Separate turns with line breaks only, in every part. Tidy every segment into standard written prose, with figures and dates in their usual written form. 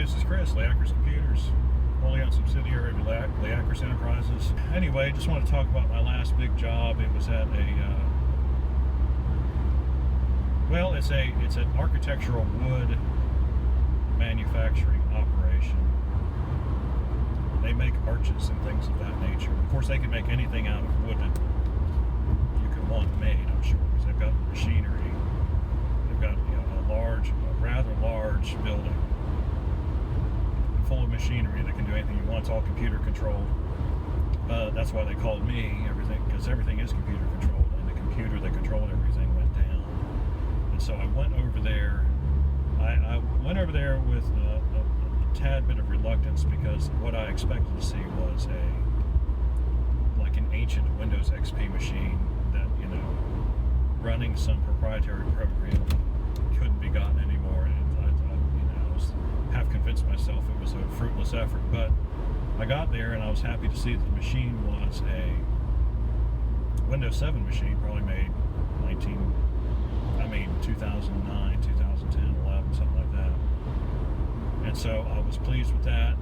Hey, this is Chris, Leacris Computers, wholly owned subsidiary of Leacris Enterprises. Anyway, just want to talk about my last big job. It was at it's an architectural wood manufacturing operation. They make arches and things of that nature. Of course, they can make anything out of wood that you could want made, I'm sure, because they've got machinery. They've got a rather large building full of machinery that can do anything you want. It's all computer controlled. That's why they called me because everything is computer controlled, and the computer that controlled everything went down. And so I went over there. I went over there with a tad bit of reluctance, because what I expected to see was an ancient Windows XP machine that, running some proprietary program couldn't be gotten anymore. And I was half convinced myself it was a fruitless effort. But I got there and I was happy to see that the machine was a Windows 7 machine, probably made 2009, 2010, 11, something like that. And so I was pleased with that.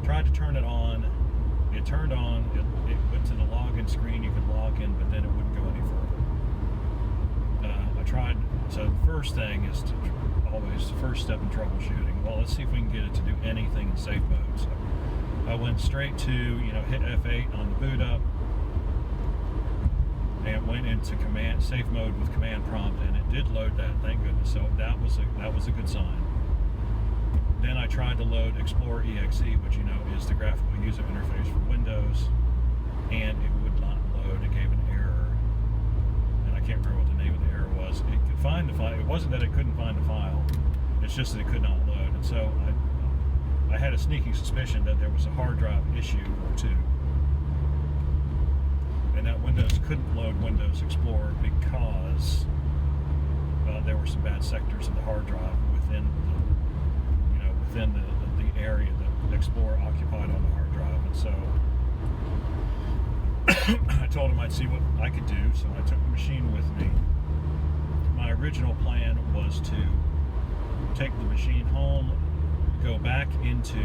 Tried to turn it on. It turned on. It went to the login screen. You could log in, but then it wouldn't go any further. I tried. So the first thing is always the first step in troubleshooting. Well, let's see if we can get it to do anything in safe mode. So I went straight to hit F8 on the boot up, and went into safe mode with command prompt, and it did load that. Thank goodness. So that was a good sign. Then I tried to load Explorer EXE, which is the graphical user interface for Windows, and it would not load. It gave an error, and I can't remember what the name of the error was. It could find the file. It wasn't that it couldn't find the file. It's just that it could not load. And so I had a sneaking suspicion that there was a hard drive issue or two, and that Windows couldn't load Windows Explorer because there were some bad sectors of the hard drive within the area that Explorer occupied on the hard drive. And so I told him I'd see what I could do. So I took the machine with me. My original plan was to take the machine home, go back into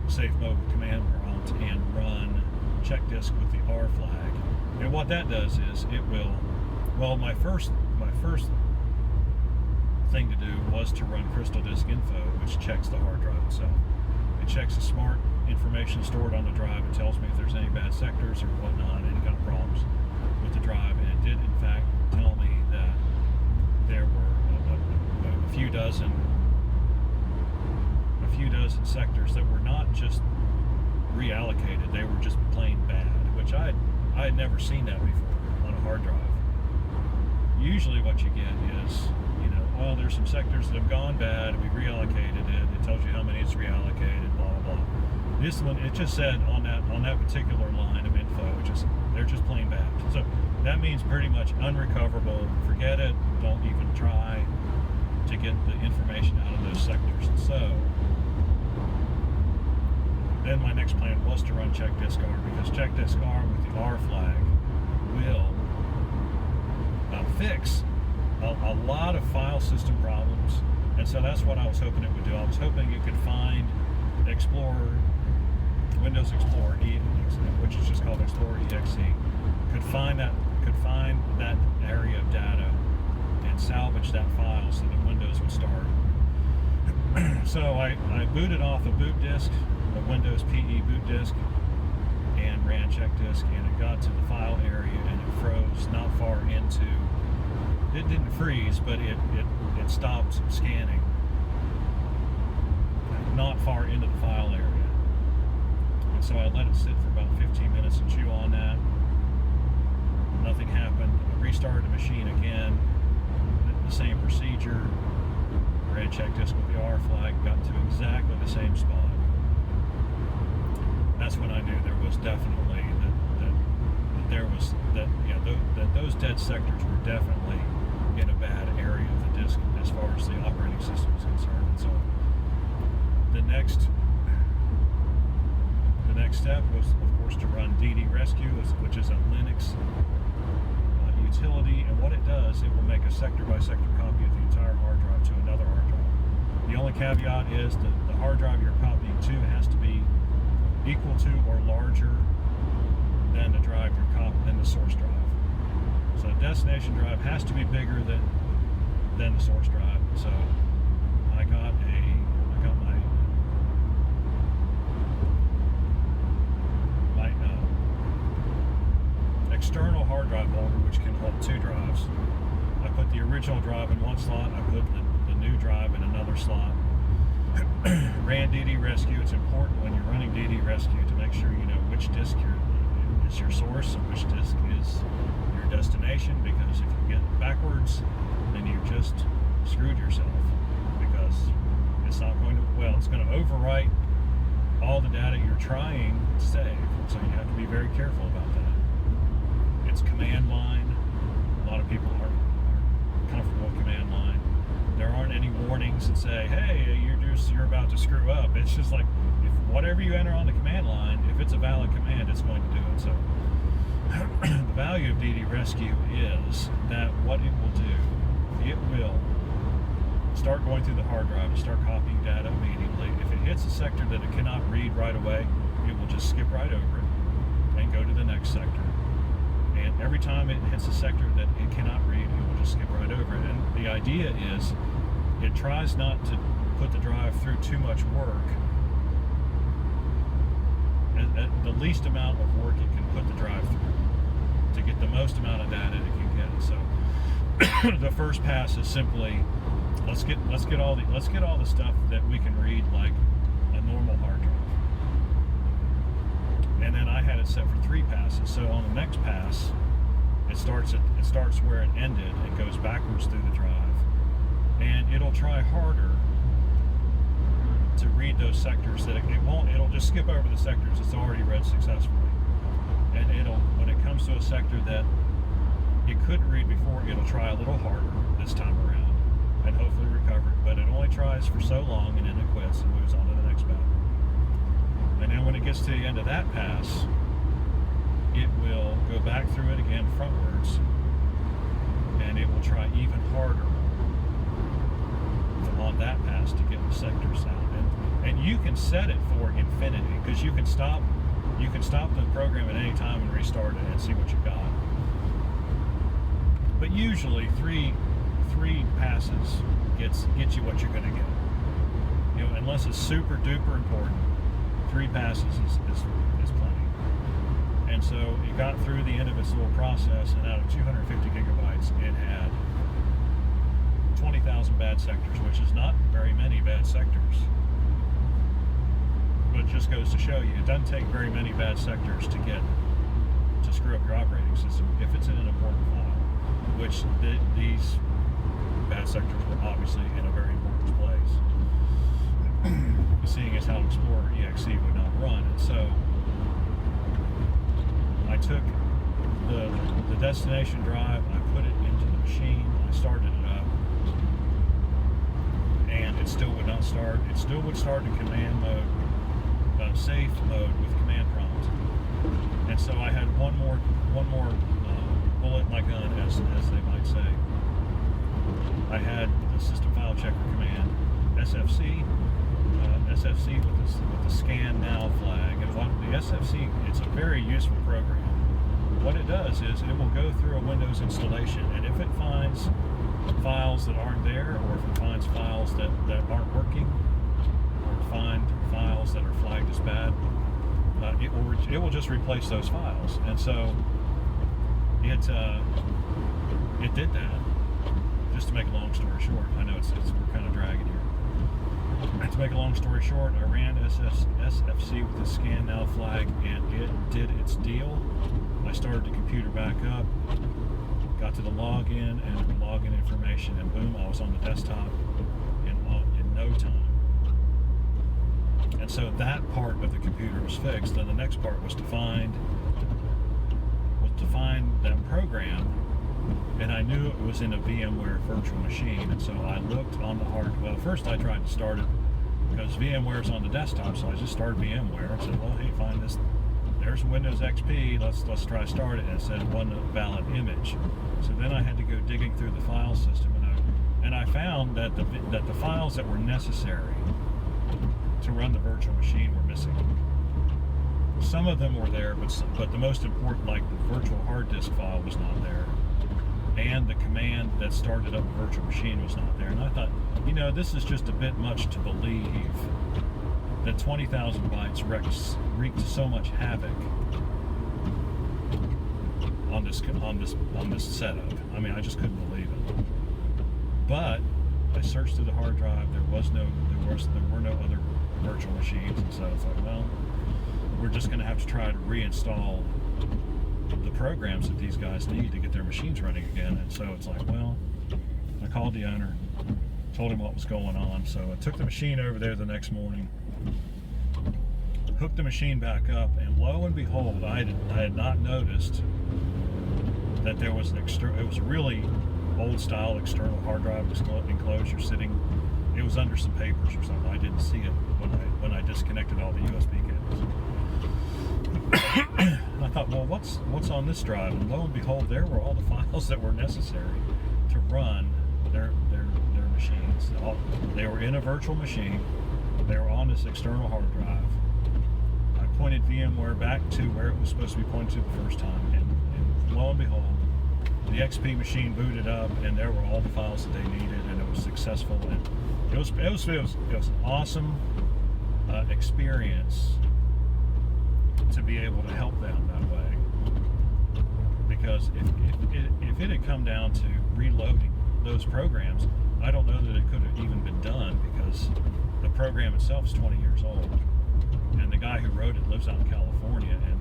safe mode with command prompt, and run check disk with the R flag. And what that does is it will, my first thing to do was to run Crystal Disk Info, which checks the hard drive itself. It checks the smart information stored on the drive. It tells me if there's any bad sectors or whatnot, any kind of problems with the drive. And it did, in fact, tell me that there were a few dozen sectors that were not just reallocated; they were just plain bad, which I had never seen that before on a hard drive. Usually, what you get is, there's some sectors that have gone bad, we reallocated it. It tells you how many it's reallocated, blah blah blah. This one, it just said on that particular line of info, they're just plain bad. So that means pretty much unrecoverable. Forget it. Don't even try to get the information out of those sectors. And so then my next plan was to run check disk R, because check disk R with the R flag will fix a lot of file system problems. And so that's what I was hoping it would do. I was hoping it could find Windows Explorer, which is just called Explorer EXE, could find that area of data and salvage that file so that Windows would start. So I booted off a boot disk, a Windows PE boot disk, and ran check disk, and it got to the file area and it froze not far into. It didn't freeze, but it stopped scanning not far into the file area. And so I let it sit for about 15 minutes and chew on that. Nothing happened. I restarted the machine again. The same procedure. Ran check disk with the R flag. Got to exactly the same spot. That's when I knew there was definitely that those dead sectors were definitely in a bad area of the disk as far as the operating system is concerned. And so the next step was, of course, to run DD Rescue, which is a Linux utility, and what it does, it will make a sector by sector copy of the entire hard drive to another hard drive. The only caveat is that the hard drive you're copying to has to be equal to or larger than the drive than the source drive. So the destination drive has to be bigger than the source drive. So I got my external hard drive holder, which can hold 2 drives. I put the original drive in one slot. I put the new drive in another slot. Ran DD Rescue. It's important when you're running DD Rescue to make sure you know which disk is your source and which disk is your destination, because if you get backwards, then you just screwed yourself, because it's not going to, it's going to overwrite all the data you're trying to save. So you have to be very careful about that. It's command line. A lot of people aren't comfortable with command line. There aren't any warnings that say, hey, you're about to screw up. It's just like, if whatever you enter on the command line, if it's a valid command, it's going to do it. So the value of DD Rescue is that what it will do, it will start going through the hard drive and start copying data immediately. If it hits a sector that it cannot read right away, it will just skip right over it and go to the next sector. And every time it hits a sector that it cannot read, it will just skip right over it. And the idea is it tries not to put the drive through too much work, at the least amount of work it can put the drive through, to get the most amount of data it can get. So the first pass is simply let's get all the stuff that we can read like a normal hard drive. And then I had it set for 3 passes. So on the next pass, it starts where it ended and goes backwards through the drive. And it'll try harder to read those sectors that it'll just skip over the sectors it's already read successfully. And when it comes to a sector that it couldn't read before, it'll try a little harder this time around and hopefully recover it. But it only tries for so long and then it quits and moves on to the next battle. And then when it gets to the end of that pass, it will go back through it again frontwards, and it will try even harder on that pass to get the sectors out. And you can set it for infinity, because you can stop the program at any time and restart it and see what you've got. But usually three passes gets you what you're going to get. You know, unless it's super duper important, 3 passes is plenty. And so it got through the end of its little process, and out of 250 gigabytes, it had 20,000 bad sectors, which is not very many bad sectors. But it just goes to show you, it doesn't take very many bad sectors to screw up your operating system if it's in an important file, which these bad sectors were obviously in a very important place. Seeing as how Explorer EXE would not run. And so I took the destination drive, I put it into the machine, I started it up, and it still would not start. It still would start in command mode, safe mode with command prompt. And so I had one more bullet in my gun, as they might say. I had the system file checker command, SFC with the scan now flag. And what the SFC, it's a very useful program. What it does is it will go through a Windows installation, and if it finds files that aren't there, or if it finds files that aren't working, or find files that are flagged as bad, it will just replace those files. And so it did that. Just to make a long story short, I know we're kind of dragging here. To make a long story short, I ran SFC with the scan now flag, and it did its deal. I started the computer back up, got to the login and the login information, and boom, I was on the desktop in no time. And so that part of the computer was fixed. Then the next part was to find that program, and I knew it was in a VMware virtual machine. And so I looked on the well, first I tried to start it because VMware's on the desktop, so I just started VMware and said, well, hey, find this. There's Windows XP. Let's try to start it. And it said it wasn't a valid image. So then I had to go digging through the file system, And I found that the files that were necessary to run the virtual machine were missing. Some of them were there, but the most important, like the virtual hard disk file, was not there, and the command that started up the virtual machine was not there. And I thought, this is just a bit much to believe that 20,000 bytes wreaked so much havoc on this setup. I mean, I just couldn't believe it. But I searched through the hard drive. There were no other virtual machines, and so it's like, well, we're just going to have to try to reinstall the programs that these guys need to get their machines running again. And so it's like, well, I called the owner, told him what was going on. So I took the machine over there the next morning, hooked the machine back up, and lo and behold, I had not noticed that there was it was a really old style external hard drive enclosure sitting. It was under some papers or something. I didn't see it when I disconnected all the USB cables. And I thought, well, what's on this drive? And lo and behold, there were all the files that were necessary to run their machines. They were in a virtual machine. They were on this external hard drive. I pointed VMware back to where it was supposed to be pointed to the first time, and lo and behold, the XP machine booted up, and there were all the files that they needed, and it was successful. And it was an awesome experience to be able to help them that way. Because if it had come down to reloading those programs, I don't know that it could have even been done, because the program itself is 20 years old, and the guy who wrote it lives out in California, and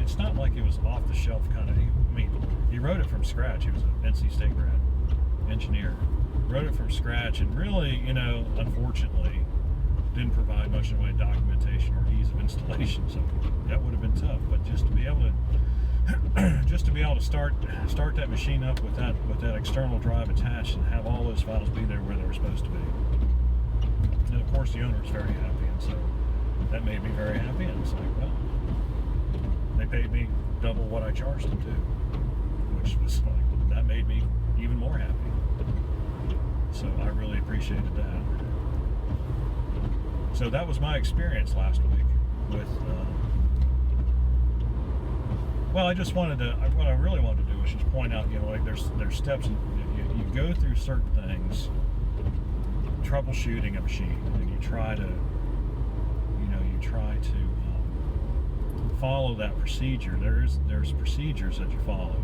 it's not like it was off the shelf kind of. I mean, he wrote it from scratch. He was an NC State grad engineer, wrote it from scratch, and really, unfortunately, didn't provide much in the way of documentation or ease of installation. So that would have been tough. But just to be able to start that machine up with that external drive attached and have all those files be there where they were supposed to be. And of course, the owner was very happy, and so that made me very happy. And it's like, well, they paid me double what I charged them to, which was like, that made me even more happy. So I really appreciated that. So that was my experience last week with. Well, I just wanted to. What I really wanted to do was just point out, like there's steps. You go through certain things, troubleshooting a machine, and you try to follow that procedure. There's procedures that you follow.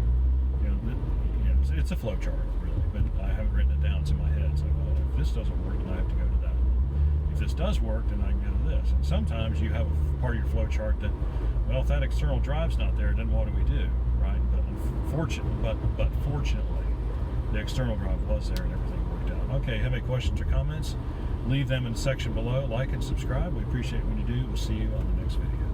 It's a flow chart, really, but I haven't written it down. It's in my head. So, well, if this doesn't work, then I have to go to that. If this does work, then I can go to this. And sometimes you have a part of your flow chart that, well, if that external drive's not there, then what do we do, right? But fortunately, the external drive was there and everything worked out. Okay, have any questions or comments? Leave them in the section below. Like and subscribe. We appreciate it when you do. We'll see you on the next video.